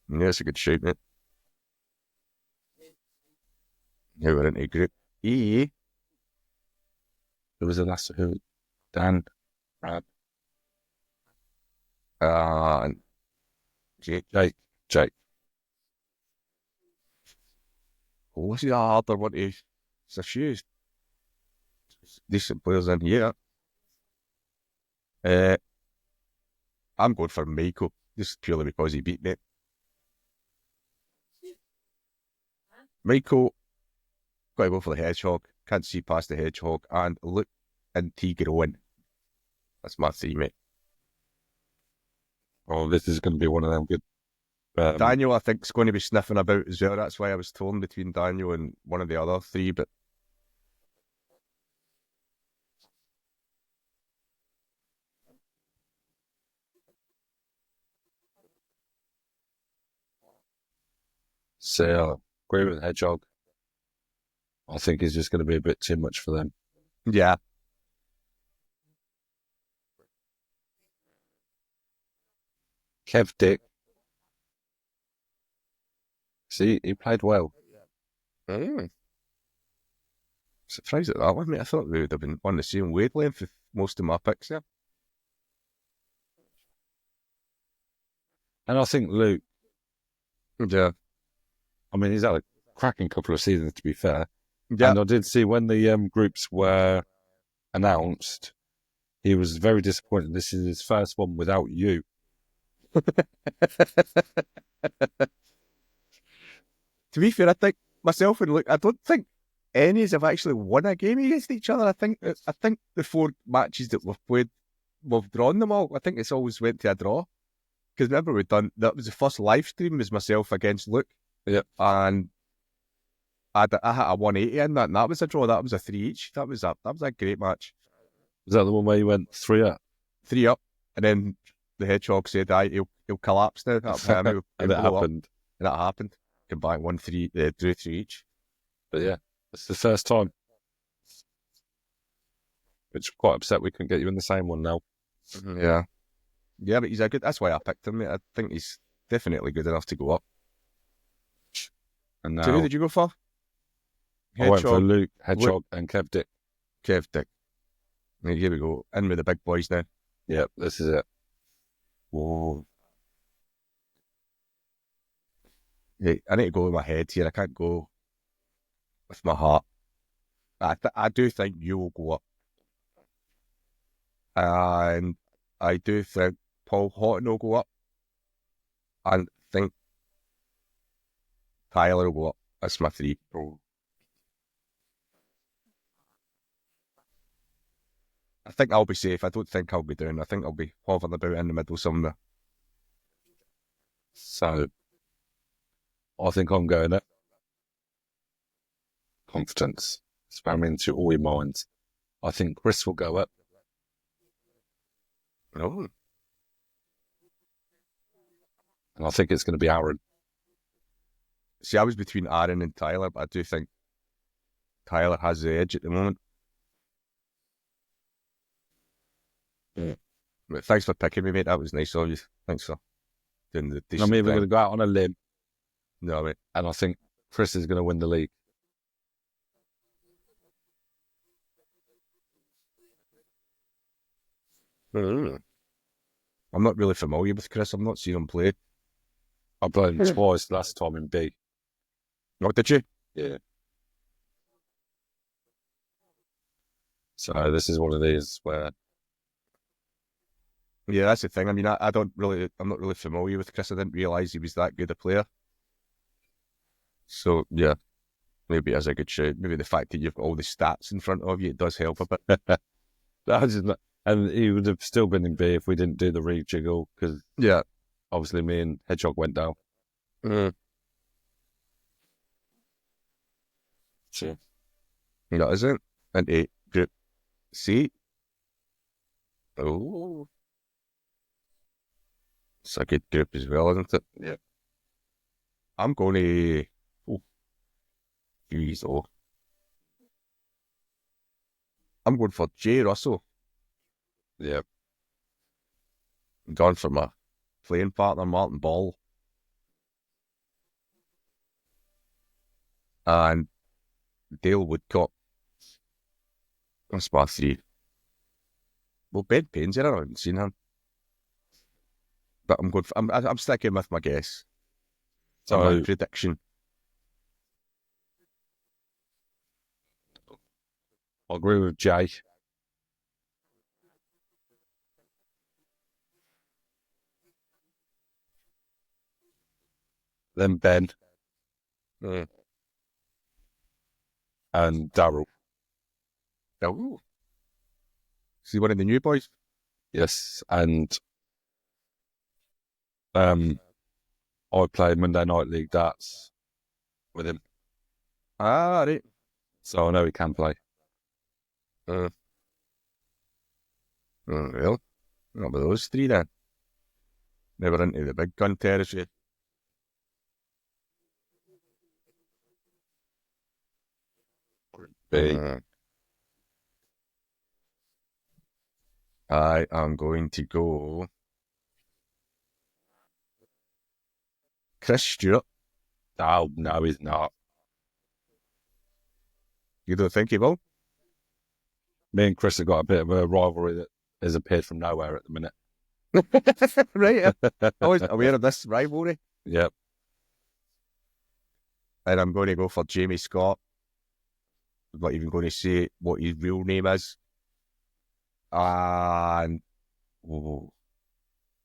S3: Yeah, that's a good shout, mate. Now we're into Group E.
S2: Who was the last who? Dan, Rab,
S3: And Jake.
S2: Jake.
S3: Oh, this is a harder one to... It's a few decent players in here. I'm going for Michael, just purely because he beat me. Michael, got to go for the hedgehog. Can't see past the hedgehog. And Luke and Tigre. That's my three, mate.
S2: Oh, this is going to be one of them good.
S3: Daniel, I think, is going to be sniffing about as well. That's why I was torn between Daniel and one of the other three. But
S2: So, agree with Hedgehog. I think it's just going to be a bit too much for them.
S3: yeah,
S2: Kev Dick. See, he played well.
S3: Surprised at that one, mate. I thought we would have been on the same wavelength with most of my picks there.
S2: And I think Luke,
S3: Yeah.
S2: I mean, he's had a cracking couple of seasons, to be fair.
S3: Yeah.
S2: And I did see when the groups were announced, he was very disappointed. This is his first one without you.
S3: To be fair, I think myself and Luke, I don't think any have actually won a game against each other. I think the 4 matches that we've played, we've drawn them all. I think it's always went to a draw. Because remember that was the first live stream was myself against Luke.
S2: Yep.
S3: And I hit a 180 in that, and that was a draw. That was a 3 each. That was a great match.
S2: Was that the one where you went 3-up?
S3: 3 up, and then the hedgehog said, he'll collapse now.
S2: And it happened.
S3: And that happened. Combined 1-3, drew 3 each.
S2: But yeah, it's the first time. Which I'm quite upset we couldn't get you in the same one now.
S3: Yeah. Yeah, but he's a good. That's why I picked him, mate. I think he's definitely good enough to go up.
S2: And now
S3: So who did you go for?
S2: I went for Luke, Hedgehog, and Kev Dick.
S3: Kev Dick. Right, here we go. In with the big boys now.
S2: Yep, this is it.
S3: Whoa. Hey, I need to go with my head here. I can't go with my heart. I do think you will go up. And I do think Paul Houghton will go up. And I think Tyler will go up. That's my 3. I think I'll be safe. I don't think I'll be down. I think I'll be hovering about in the middle somewhere.
S2: So, I think I'm going it. Confidence. Spam into all your minds. I think Chris will go up.
S3: No.
S2: And I think it's going to be Aaron.
S3: See, I was between Aaron and Tyler, but I do think Tyler has the edge at the moment.
S2: Yeah.
S3: But thanks for picking me, mate. That was nice of you. Thanks for doing the decent
S2: I'm even
S3: thing.
S2: going to go out on a limb,
S3: No, mate.
S2: and I think Chris is going to win the league.
S3: I'm not really familiar with Chris. I've not seen him play.
S2: I played him twice last time in B.
S3: Oh, did you?
S2: Yeah. So this is one of these where
S3: Yeah, that's the thing. I mean, I'm not really familiar with Chris. I didn't realise he was that good a player. So, yeah, maybe as a good shout. Maybe the fact that you've got all the stats in front of you, it does help a bit.
S2: and he would have still been in B if we didn't do the rejiggle, because
S3: Yeah.
S2: obviously me and Hedgehog went down.
S3: So, that is it. Into Group C. Oh. It's a good group as well, isn't it?
S2: Yeah.
S3: I'm going to... Oh. Jeez, oh. I'm going for Jay Russell.
S2: Yeah.
S3: I'm going for my playing partner, Martin Ball. And Dale Woodcock. That's my three. Well, Ben Payne's here. I haven't seen him. But I'm going for, I'm sticking with my guess. So my prediction.
S2: I agree with Jay. Then Ben. And Daryl.
S3: Oh. Is he one of the new boys?
S2: Yes. And I played Monday Night League darts with him.
S3: Ah, right.
S2: So I know he can play.
S3: Well, not with those three then. Never into the big gun territory. I am going to go Chris Stewart.
S2: Oh, no, he's not.
S3: You don't think he will?
S2: Me and Chris have got a bit of a rivalry that has appeared from nowhere at the minute.
S3: Right. Always aware of this rivalry.
S2: Yep.
S3: And I'm going to go for Jamie Scott. I'm not even going to say what his real name is. And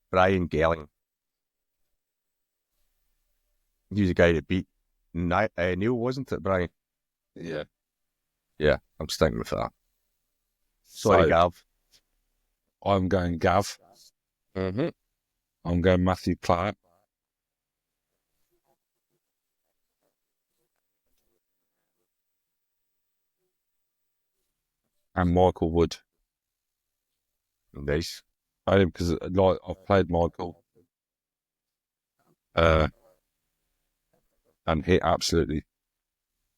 S3: Brian Gelling. He was the guy that beat Neil, wasn't it, Brian?
S2: Yeah.
S3: Yeah, I'm sticking with that. Sorry,
S2: So,
S3: Gav.
S2: I'm going Gav.
S3: Mm-hmm.
S2: I'm going Matthew Clark. And Michael Wood.
S3: Nice.
S2: Only because I've played Michael. And he absolutely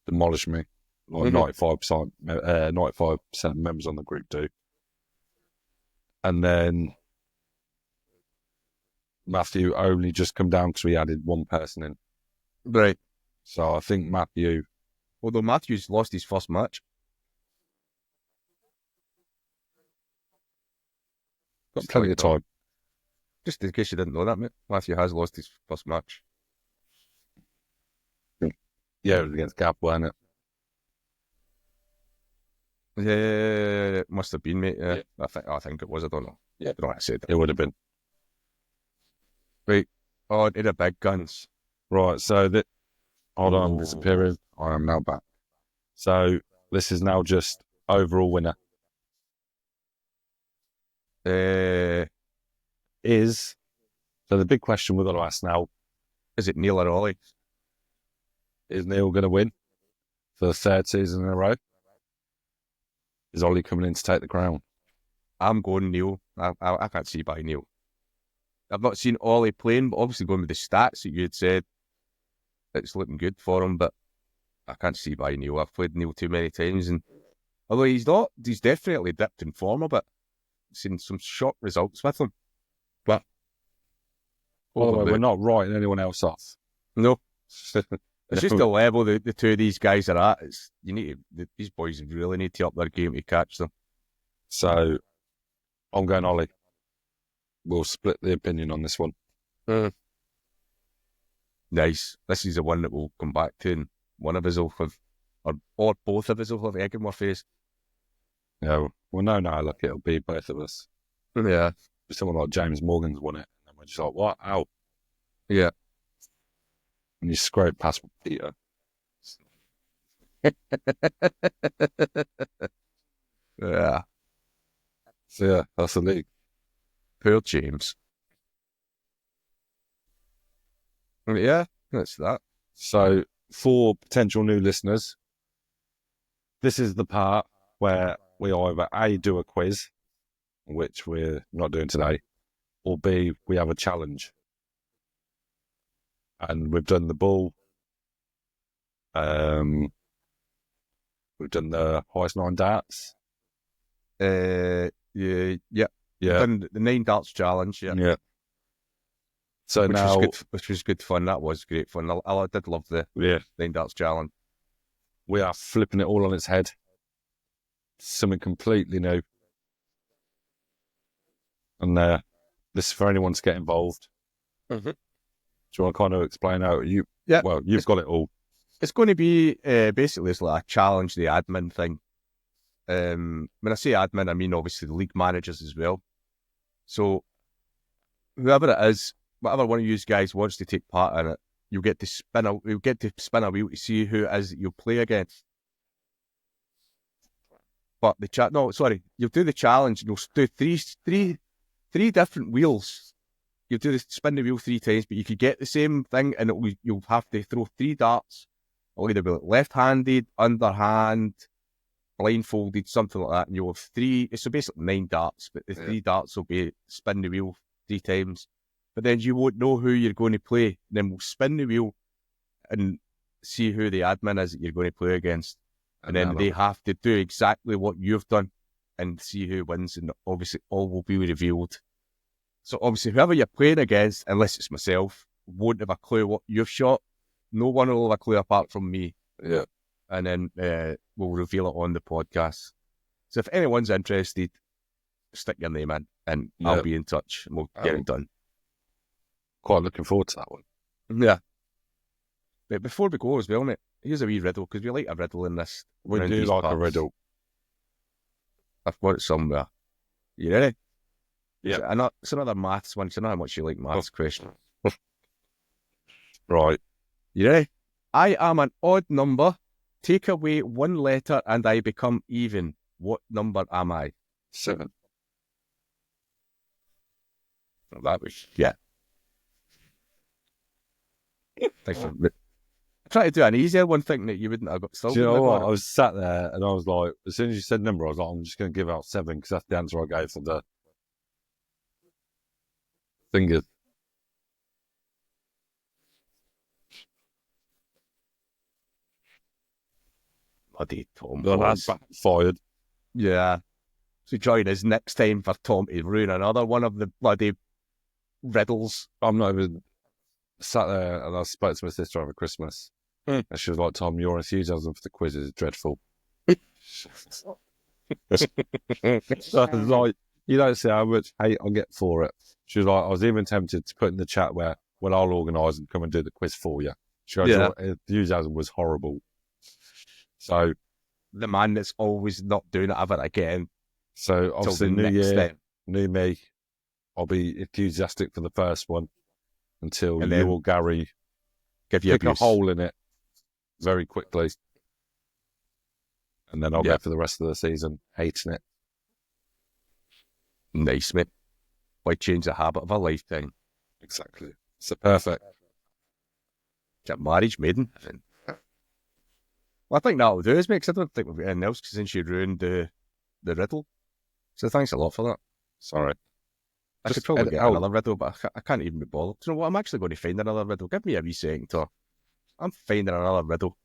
S2: demolished me. Like 95%, 95% members on the group do. And then Matthew only just come down because we added one person in.
S3: Right.
S2: So I think Matthew...
S3: Although Matthew's lost his first match.
S2: Got plenty of time.
S3: Just in case you didn't know that, mate. Matthew has lost his first match.
S2: Yeah, it was against Gap, wasn't it?
S3: Yeah, it must have been, mate. Yeah.
S2: Yeah.
S3: I think it was. I don't know.
S2: Yeah.
S3: I don't know what I said.
S2: It would have been.
S3: Right. Oh, it the big guns.
S2: Right, so that... Hold on, I'm disappearing. I am now back. So this is now just overall winner. So the big question we're going to ask now...
S3: Is it Neil or Ollie?
S2: Is Neil going to win for the third season in a row? Is Ollie coming in to take the crown?
S3: I'm going Neil. I can't see by Neil. I've not seen Ollie playing, but obviously going with the stats that you had said, it's looking good for him, but I can't see by Neil. I've played Neil too many times, and although he's definitely dipped in form a bit. Seen some shock results with him. But
S2: By the way, we're not writing anyone else off.
S3: no. It's just the level the two of these guys are at. These boys really need to up their game to catch them.
S2: So I'm going Ollie. We'll split the opinion on this one.
S3: Nice. This is the one that we'll come back to, and one of us will have, or both of us will have egg in our face.
S2: Yeah, well, no, look, it'll be both of us.
S3: Yeah.
S2: Someone like James Morgan's won it, and we're just like, what? Ow.
S3: Yeah.
S2: And you scraped past Peter.
S3: Yeah.
S2: So yeah, that's the league.
S3: Poor James. Yeah, that's that.
S2: So for potential new listeners, this is the part where we either A, do a quiz, which we're not doing today, or B, we have a challenge. And we've done the bull. We've done the highest 9 darts.
S3: Yeah.
S2: Yeah.
S3: Done the 9 darts challenge. Yeah.
S2: Yeah. So
S3: which was good fun. That was great fun. I did love the 9 darts challenge.
S2: We are flipping it all on its head. Something completely new. And this is for anyone to get involved.
S3: Mm-hmm.
S2: Do you want to kind of explain how you've got it all?
S3: It's going to be basically it's like a challenge, the admin thing. When I say admin, I mean obviously the league managers as well. So whoever it is, whatever one of you guys wants to take part in it, you'll get to spin a wheel to see who it is that you'll play against. But you'll do the challenge and you'll do three different wheels. You do spin the wheel 3 times, but you could get the same thing, and you'll have to throw 3 darts. It'll either be like left-handed, underhand, blindfolded, something like that. And you'll have 3. So basically 9 darts, but the 3 darts will be spin the wheel 3 times. But then you won't know who you're going to play. And then we'll spin the wheel and see who the admin is that you're going to play against. And then they have to do exactly what you've done and see who wins. And obviously all will be revealed. So obviously whoever you're playing against, unless it's myself, won't have a clue what you've shot. No one will have a clue apart from me.
S2: Yeah.
S3: And then we'll reveal it on the podcast. So if anyone's interested, stick your name in and I'll be in touch and we'll get it done.
S2: Quite looking forward to that one.
S3: Yeah. But before we go as well, mate, here's a wee riddle, because we like a riddle in this.
S2: We do like a riddle.
S3: I've got it somewhere. You ready?
S2: Yeah.
S3: It's another maths one. So I know how much you like maths question.
S2: Right.
S3: You ready? I am an odd number. Take away 1 letter and I become even. What number am I?
S2: 7.
S3: Well, that was, yeah. Thanks for try to do an easier one, thinking that you wouldn't have got still.
S2: Do you know what? I was sat there and I was like, as soon as you said number, I was like, I'm just going to give out 7 because that's the answer I gave for the fingers.
S3: Bloody Tom.
S2: Well, that's backfired.
S3: Yeah. So join us next time for Tom to ruin another one of the bloody riddles.
S2: I'm not even sat there, and I spoke to my sister over Christmas. And she was like, Tom, your enthusiasm for the quiz is dreadful. So I was like, you don't see how much hate I get for it. She was like, I was even tempted to put in the chat where, well, I'll organise and come and do the quiz for you. She goes, your enthusiasm was horrible. So
S3: the man that's always not doing it ever again.
S2: So obviously new year,
S3: time.
S2: New me. I'll be enthusiastic for the first one until
S3: and
S2: you or Gary
S3: give you
S2: pick a hole in it very quickly. And then I'll go for the rest of the season hating it.
S3: Nice, mate. Why change the habit of a lifetime?
S2: Exactly. So perfect.
S3: Get marriage maiden. Well, I think that'll do us, mate, 'cause I don't think we've got anything else since you ruined the riddle. So thanks a lot for that.
S2: Sorry.
S3: I
S2: Just
S3: could probably
S2: edit
S3: get
S2: out.
S3: another riddle, but I can't even be bothered. Do you know what? I'm actually going to find another riddle. Give me a wee second, Tom. I'm finding another riddle.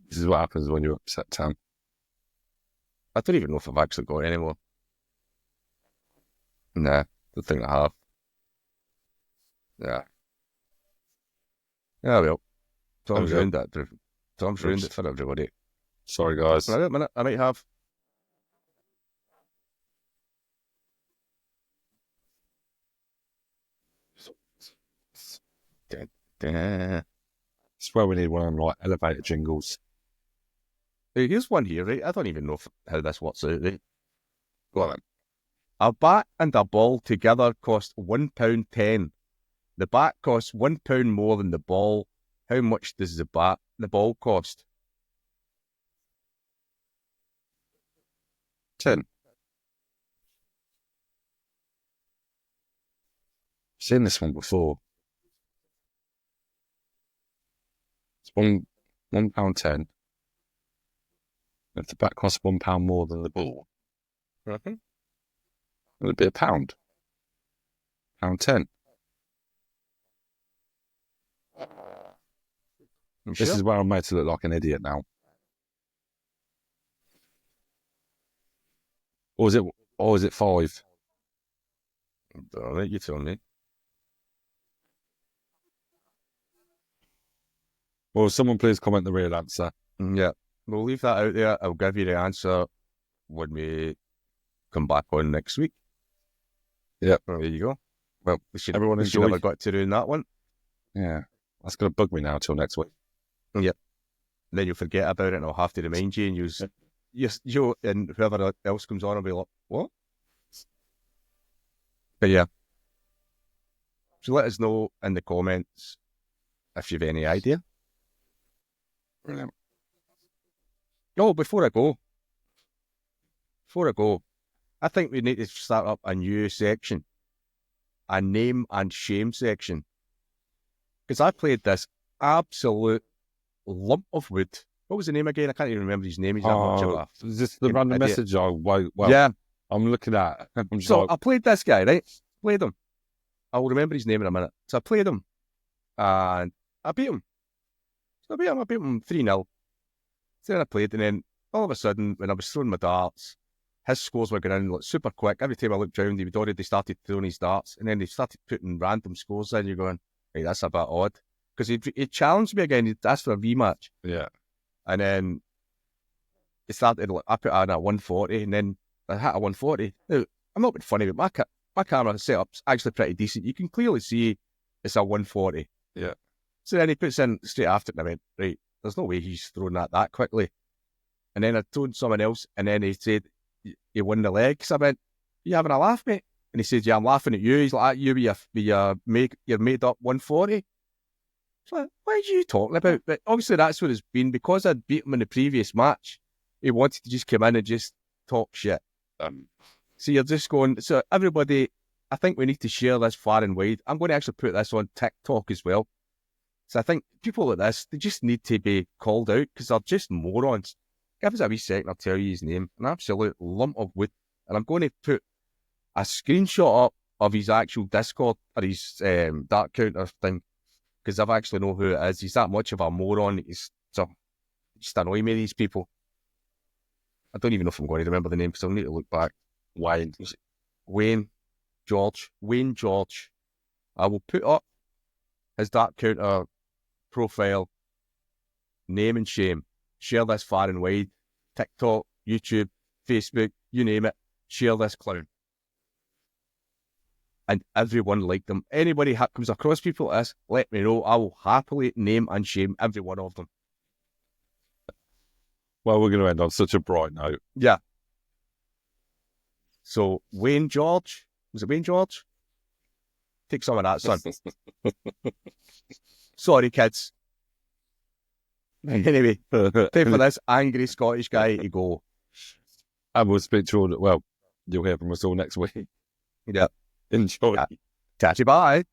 S2: This is what happens when you're upset, Tam.
S3: I don't even know if I've actually got any more. Nah, don't think I have. Yeah. Yeah, well. Tom's ruined it. Tom's ruined it for everybody.
S2: Sorry, guys.
S3: Wait a minute, I might have.
S2: I swear we need one of them, like, elevator jingles.
S3: Here's one here, right? I don't even know how this works out, right?
S2: Go on then.
S3: A bat and a ball together cost £1.10. The bat costs £1 more than the ball. How much does the ball cost?
S2: 10. Seen this one before. It's £1.10. If the bat costs £1 more than the ball,
S3: Mm-hmm.
S2: it'll be £1. £1.10. This is where I'm made to look like an idiot now. Or is it 5?
S3: All right, you tell me.
S2: Well, someone please comment the real answer.
S3: Yeah, we'll leave that out there. I'll give you the answer when we come back on next week.
S2: Yep.
S3: There you go. Well,
S2: Everyone
S3: we
S2: enjoy.
S3: never got to ruin that one.
S2: Yeah. That's going to bug me now till next week.
S3: Yep. Then you'll forget about it and I'll have to remind you and you and whoever else comes on will be like, what? But yeah. So let us know in the comments if you've any idea.
S2: Brilliant.
S3: Oh, before I go, I think we need to start up a new section, a name and shame section. Because I played this absolute lump of wood. What was the name again? I can't even remember his name. He's that much of a...
S2: Is this the random
S3: idiot.
S2: message
S3: Yeah.
S2: I'm looking at? I'm just
S3: So
S2: like,
S3: I played this guy, right? Played him. I will remember his name in a minute. So I played him. And I beat him. So I beat him 3-0. So then I played, and then all of a sudden, when I was throwing my darts, his scores were going in like super quick. Every time I looked around, he'd already started throwing his darts, and then they started putting random scores in. You're going, hey, that's a bit odd. Because he challenged me again. He asked for a rematch.
S2: yeah.
S3: And then it started, like, I put on a 140, and then I hit a 140. Now, I'm not being funny, but my camera setup's actually pretty decent. You can clearly see it's a 140.
S2: Yeah.
S3: So then he puts in straight after it, and I went, right, there's no way he's throwing that quickly. And then I told someone else, and then he said, you won the leg. So I went, you having a laugh, mate? And he said, yeah, I'm laughing at you. He's like, you with your made up 140. So like, what are you talking about? But obviously that's what it's been. Because I'd beat him in the previous match, he wanted to just come in and just talk shit. So you're just going, so everybody, I think we need to share this far and wide. I'm going to actually put this on TikTok as well. So I think people like this, they just need to be called out because they're just morons. Give us a wee second, I'll tell you his name. An absolute lump of wood. And I'm going to put a screenshot up of his actual Discord or his dark counter thing because I actually know who it is. He's that much of a moron. So just annoy me, these people. I don't even know if I'm going to remember the name because I'll need to look back. Wayne George. I will put up his dark counter profile, name and shame. Share this far and wide. TikTok, YouTube, Facebook, you name it. Share this clown. And everyone liked them. Anybody comes across people like this, let me know. I will happily name and shame every one of them.
S2: Well, we're going to end on such a bright note.
S3: Yeah. So, Wayne George. Was it Wayne George? Take some of that, son. Sorry, kids. Anyway, time for this angry Scottish guy to go.
S2: And we'll speak to you all. Well, you'll hear from us all next week.
S3: Yeah.
S2: Enjoy.
S3: Catch you, bye.